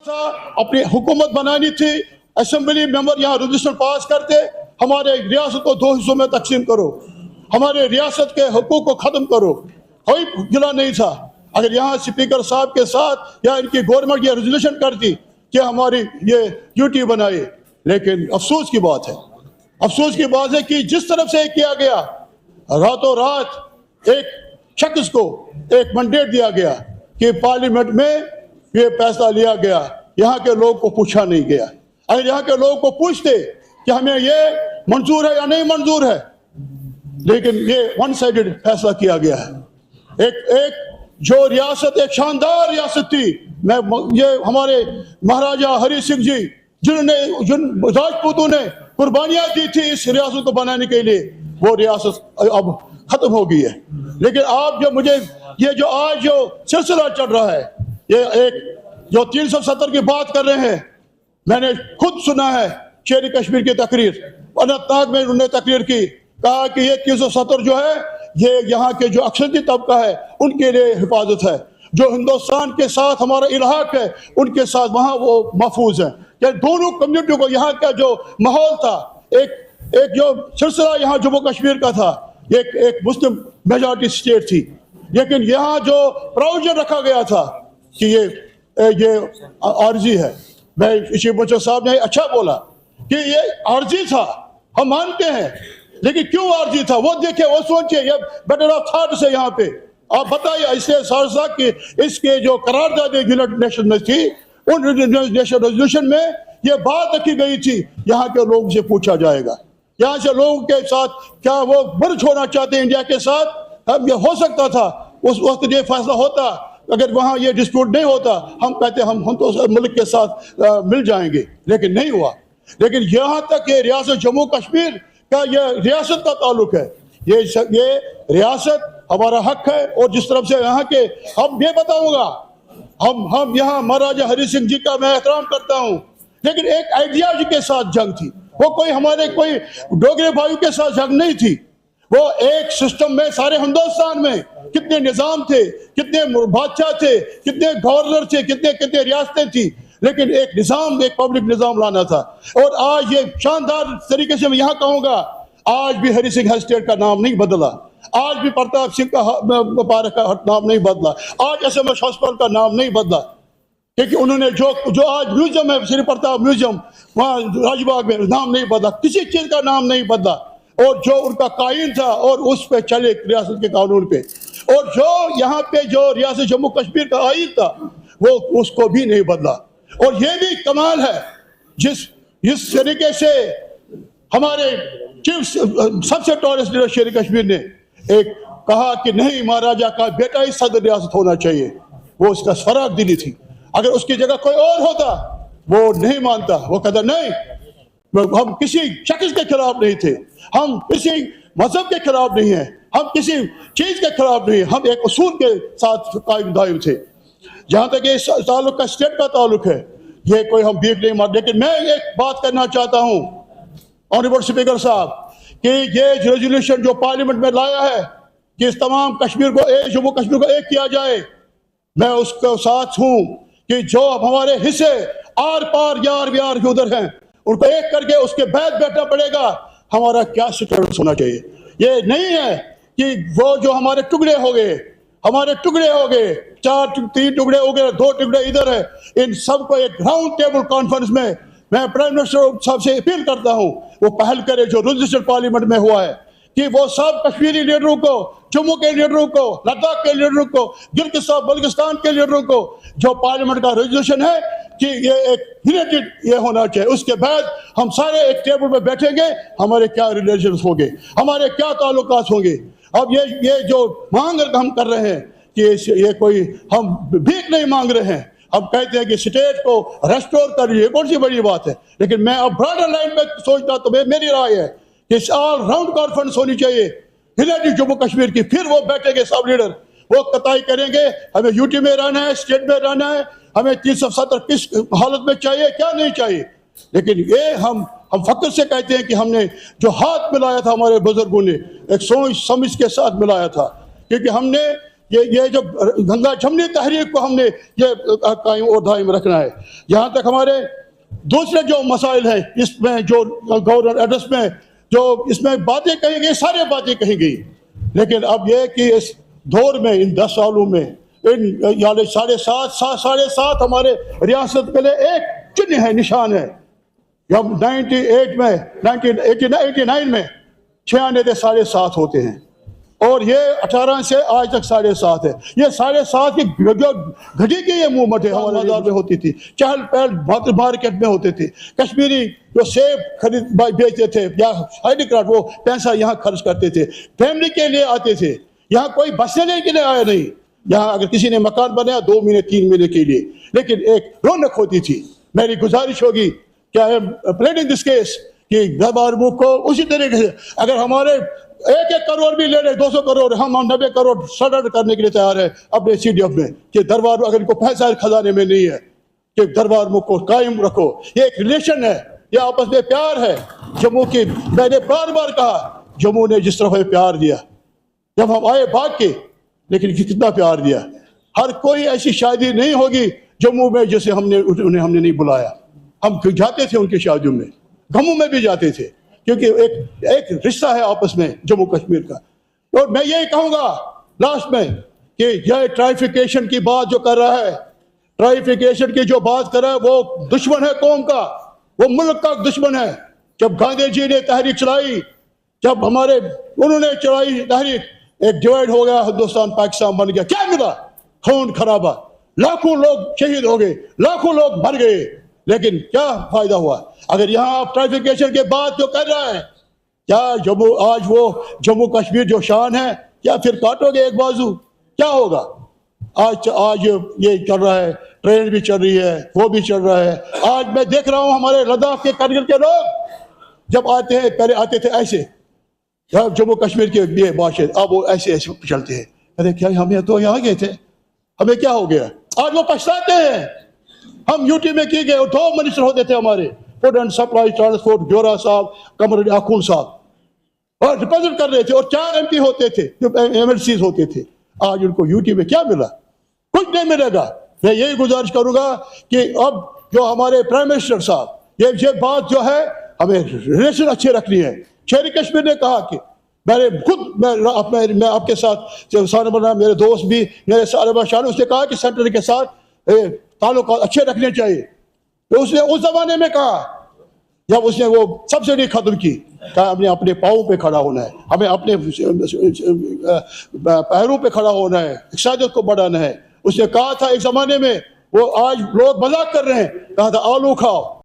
सा अपनी हुकूमत बनानी थी, असेंबली मेंबर यहाँ रेजोल्यूशन पास करते, हमारे रियासत को 2 हिस्सों में तकसीम करो, हमारे रियासत के हुकूक को खत्म करो, कोई गिला नहीं था। अगर यहाँ स्पीकर साहब के साथ या इनकी गवर्नमेंट ये रेजोल्यूशन करती कि हमारी ये ड्यूटी बनाए, लेकिन अफसोस की बात है, अफसोस की बात है कि जिस तरफ से किया गया, रातों रात एक शख्स को एक मैंडेट दिया गया कि पार्लियामेंट में ये फैसला लिया गया, यहाँ के लोग को पूछा नहीं गया। अगर यहाँ के लोग को पूछते कि हमें ये मंजूर है या नहीं मंजूर है, लेकिन ये वन साइडेड फैसला किया गया है। एक जो रियासत एक शानदार रियासत थी, ये हमारे महाराजा हरि सिंह जी जिन राजपूतों ने कुर्बानियां दी थी इस रियासत को बनाने के लिए, वो रियासत अब खत्म हो गई है। लेकिन आप जो मुझे ये जो आज जो सिलसिला चल रहा है, ये एक जो 370 की बात कर रहे हैं, मैंने खुद सुना है शेर कश्मीर की तकरीर, अनंतनाग में उन्होंने तकरीर की, कहा कि ये 370 जो है ये यहाँ के जो अक्सरियती तबका है उनके लिए हिफाजत है, जो हिंदुस्तान के साथ हमारा इलाहाक है उनके साथ वहाँ वो महफूज है। क्या दोनों कम्युनिटियों को यहाँ का जो माहौल था, एक जो सिलसिला यहाँ जम्मू कश्मीर का था, एक मुस्लिम मेजॉरिटी स्टेट थी, लेकिन यहाँ जो प्रोविजन रखा गया था कि ये आर्जी है। मैं चीफ मिनिस्टर साहब ने अच्छा बोला कि ये आर्जी था, हम मानते हैं, लेकिन क्यों आर्जी था वो देखे, वो सोचे, ये बेटर ऑफ थॉट से यहाँ पे आप बताइए। ऐसे सारसा कि इसके जो करारदाद यूनाइटेड नेशन में थी, उन नेशन रेजोल्यूशन में ये बात रखी गई थी, यहाँ के लोगों से पूछा जाएगा, यहाँ से लोगों के साथ क्या वो मर्ज होना चाहते हैं इंडिया के साथ। अब ये हो सकता था उस वक्त ये फैसला होता, अगर वहाँ ये डिस्प्यूट नहीं होता, हम कहते हम तो मुल्क के साथ मिल जाएंगे, लेकिन नहीं हुआ। लेकिन यहाँ तक ये रियासत जम्मू कश्मीर का ये रियासत का ताल्लुक है, ये रियासत हमारा हक है। और जिस तरफ से यहाँ के हम ये बताऊंगा, हम यहाँ महाराजा हरि सिंह जी का मैं एहतराम करता हूँ, लेकिन एक आइडियालॉजी के साथ जंग थी, वो कोई हमारे कोई डोगरे भाइयों के साथ जंग नहीं थी। वो एक सिस्टम में सारे हिंदुस्तान में कितने निजाम थे, कितने बादशाह थे, कितने गवर्नर थे, कितने रियासतें थी, लेकिन एक निजाम, एक पब्लिक निजाम लाना था। और आज ये शानदार तरीके से मैं यहाँ कहूँगा, आज भी हरि सिंह स्टेट का नाम नहीं बदला, आज भी प्रताप सिंह का मुबारक का नाम नहीं बदला, आज SMS हॉस्पिटल का नाम नहीं बदला, क्योंकि उन्होंने जो आज म्यूजियम है, श्री प्रताप म्यूजियम वहाँ राजबाग में, नाम नहीं बदला, किसी चीज का नाम नहीं बदला। और जो उनका कायन था और उस पे चले रियासत के कानून पे, और जो यहाँ पे जो रियासत जम्मू कश्मीर का आइन था वो उसको भी नहीं बदला। और ये भी कमाल है, जिस तरीके से हमारे चीफ सबसे टॉलेस्ट लीडर शेर कश्मीर ने एक कहा कि नहीं, महाराजा का बेटा ही सदर रियासत होना चाहिए, वो उसका फराग दिली थी। अगर उसकी जगह कोई और होता वो नहीं मानता, वो कहता नहीं, हम किसी शख्स के खिलाफ नहीं थे, हम किसी मजहब के खिलाफ नहीं है, हम किसी चीज के खिलाफ नहीं है, हम एक उसूल के साथ कायम दायम थे। जहां तक ये ताल्लुक का स्टेट का ताल्लुक है, ये कोई हम भीख नहीं मार। लेकिन मैं एक बात करना चाहता हूं ऑनरेबल स्पीकर साहब, कि ये रेजोल्यूशन जो पार्लियामेंट में लाया है कि इस तमाम कश्मीर को एक, जम्मू कश्मीर को एक किया जाए, मैं उसके साथ हूं कि जो हमारे हिस्से आर पार यार व्यार उधर हैं उनको एक करके उसके बाद बैठना पड़ेगा। हमारा क्या स्टेटस होना चाहिए, ये नहीं है कि वो जो हमारे टुकड़े हो गए, हमारे टुकड़े हो गए, 3 टुकड़े हो गए, 2 टुकड़े इधर है, इन सबको एक राउंड टेबल कॉन्फ्रेंस में मैं प्राइम मिनिस्टर साहब से अपील करता हूं, वो पहल करे जो रेजोल्यूशन पार्लियामेंट में हुआ है, कि वो सब कश्मीरी लीडरों को, जम्मू के लीडरों को, लद्दाख के लीडरों को, गिलगिस्तान बल्किस्तान के लीडरों को, जो पार्लियामेंट का रेजोल्यूशन है कि ये एक यूनाइटेड ये होना चाहिए, उसके बाद हम सारे एक टेबल पे बैठेंगे, हमारे क्या रिलेशंस होंगे, हमारे क्या ताल्लुकात होंगे। अब ये जो मांग हम कर रहे हैं कि ये कोई हम भीख नहीं मांग रहे हैं, हम कहते हैं कि स्टेट को रेस्टोर करिए, कौन सी बड़ी बात है। लेकिन मैं अब ब्रॉडर लाइन में सोचता, तो मेरी राय है कि ऑल राउंड कॉन्फ्रेंस होनी चाहिए यूनाइटेड जम्मू कश्मीर की, फिर वो बैठेंगे सब लीडर, वो कताई करेंगे हमें यूटी में रहना है, स्टेट में रहना है, हमें 370 किस हालत में चाहिए, क्या नहीं चाहिए। लेकिन ये हम फख्र से कहते हैं कि हमने जो हाथ मिलाया था हमारे बुजुर्गों ने, एक सोच समझ के साथ मिलाया था, क्योंकि हमने ये जो गंगा जमनी तहरीक को हमने ये कायम और दायम रखना है। यहाँ तक हमारे दूसरे जो मसाइल हैं, इसमें जो गवर्नर एड्रेस में जो इसमें बातें कही गई, सारी बातें कही गई, लेकिन अब यह कि इस दौर में, इन 10 सालों में, इन यानी 7.5 हमारे रियासत के लिए एक चिन्ह है, निशान है। जब 1989 में 6 आने थे 7.5 होते हैं, और ये 18 से आज तक 7.5 है। ये 7.5 की जो घटी की ये मूवमेंट है, हमारे बाजार में होती थी, चहल पहल मार्केट में होते थे। कश्मीरी जो सेब खरीद बेचते थे या हैंडीक्राफ्ट, वो पैसा यहाँ खर्च करते थे, फैमिली के लिए आते थे। यहाँ कोई बसने के लिए आया नहीं। यहाँ अगर किसी ने मकान बनाया 2 महीने 3 महीने के लिए, लेकिन एक रौनक होती थी। मेरी गुजारिश होगी क्या है प्लेडिंग दिस केस कि दरबार मुख को उसी तरीके से अगर हमारे 1-1 करोड़ भी ले ले, 200 करोड़, हम 90 करोड़ सरेंडर करने के लिए तैयार है अपने CDF में, कि दरबार अगर इनको पैसा खजाने में नहीं है, कि दरबार मुख को कायम रखो। ये एक रिलेशन है, ये आपस में प्यार है। जम्मू की, मैंने बार बार कहा, जम्मू ने जिस तरह प्यार दिया जब हम आए भाग के, लेकिन कितना प्यार दिया। हर कोई ऐसी शादी नहीं होगी जम्मू में जिसे उन्हें हमने नहीं बुलाया। हम जाते थे उनकी शादियों में, गमों में भी जाते थे, क्योंकि एक रिश्ता है आपस में जम्मू कश्मीर का। और मैं यही कहूंगा लास्ट में कि यह ट्राइफिकेशन की बात जो कर रहा है, ट्राइफिकेशन की जो बात कर रहा है, वो दुश्मन है कौम का, वो मुल्क का दुश्मन है। जब गांधी जी ने तहरीक चलाई, जब उन्होंने चलाई तहरीक, एक डिवाइड हो गया, हिंदुस्तान पाकिस्तान बन गया। क्या मिला? खून खराबा, लाखों लोग शहीद हो गए, लाखों लोग मर गए, लेकिन क्या फायदा हुआ? अगर यहाँ आप ट्राइफिकेशन के बाद जो कर रहा है, क्या आज वो जम्मू कश्मीर जो शान है, क्या फिर काटोगे एक बाजू? क्या होगा? आज ये चल रहा है, ट्रेन भी चल रही है, वो भी चल रहा है। आज मैं देख रहा हूँ हमारे लद्दाख के कारगिल के लोग जब आते हैं, पहले आते थे ऐसे, जब जम्मू कश्मीर के ये बादशाह, अब वो ऐसे चलते हैं। अरे क्या हमें तो यहाँ गए थे, हमें क्या हो गया? आज वो पछताते हैं। हम यूटी में किए गए, और 2 मिनिस्टर होते थे हमारे, फूड एंड सप्लाई ट्रांसपोर्ट, जोरा साहब, कमर आखून साहब, और रिप्रेजेंट कर रहे थे, और 4 MP होते थे, जो MLCs होते थे। आज उनको यूटी में क्या मिला? कुछ नहीं मिलेगा। मैं यही गुजारिश करूंगा कि अब जो हमारे प्राइम मिनिस्टर साहब, ये बात जो है, हमें रिलेशन अच्छे रखनी है। शेर कश्मीर ने कहा कि मैं आपके साथ सारे बना, मेरे दोस्त भी, मेरे सारे बशान, उसने कहा कि सेंटर के साथ ताल्लुकात अच्छे रखने चाहिए। तो उसने उस जमाने में कहा, जब उसने वो सब्सिडी खत्म की, कहा हमें अपने पाँव पे खड़ा होना है, हमें अपने पैरों पे खड़ा होना है, इक़्तिसाद को बढ़ाना है। उसने कहा था एक जमाने में, वो आज लोग मजाक कर रहे हैं, कहा था आलू खाओ,